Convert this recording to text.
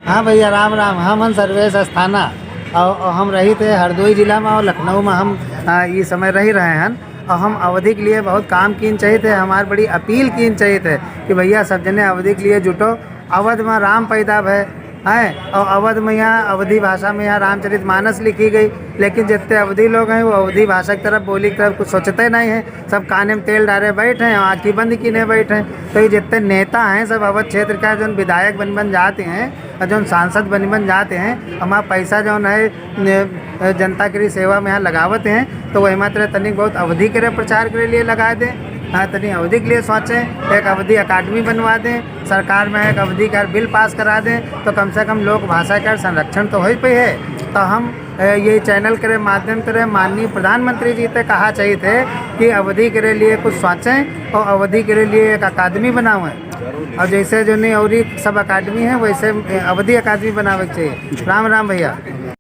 हाँ भैया, राम राम। हम सर्वेश अस्थाना और हम रही थे हरदोई जिला में और लखनऊ में हम ये समय रही रहे हैं। और हम अवधि के लिए बहुत काम किन चाहिए थे। हमारी बड़ी अपील किन चाहिए थे कि भैया सब जने अवधि के लिए जुटो। अवध में राम पैदा भय है और अवध में यहाँ अवधि भाषा में यहाँ रामचरितमानस लिखी गई। लेकिन जितने अवधि लोग हैं वो अवधि भाषा की तरफ, बोली की तरफ कुछ सोचते नहीं हैं। सब काने में तेल डाले बैठे हैं और आँखी बंद किने बैठे हैं। तो ये जितने नेता हैं सब अवध क्षेत्र का, जो विधायक बन जाते हैं और जो सांसद बन जाते हैं, हमारा पैसा जो है जनता के लिए सेवा में यहाँ लगावते हैं। तो वही मात्र तनिक बहुत अवधि के प्रचार के लिए लगा दें। हाँ, तनी अवधि के लिए सोचें, एक अवधि अकादमी बनवा दें, सरकार में एक अवधि का बिल पास करा दें। तो कम से कम लोक भाषा का संरक्षण तो हो पे है। तो हम ये चैनल के माध्यम से माननीय प्रधानमंत्री जी से कहा चाहिए थे कि अवधि के लिए कुछ सोचें और अवधि के लिए एक अकादमी बनावें। और जैसे जो नहीं और सब अकादमी है वैसे अवधि अकादमी बनावे चाहिए। राम राम भैया।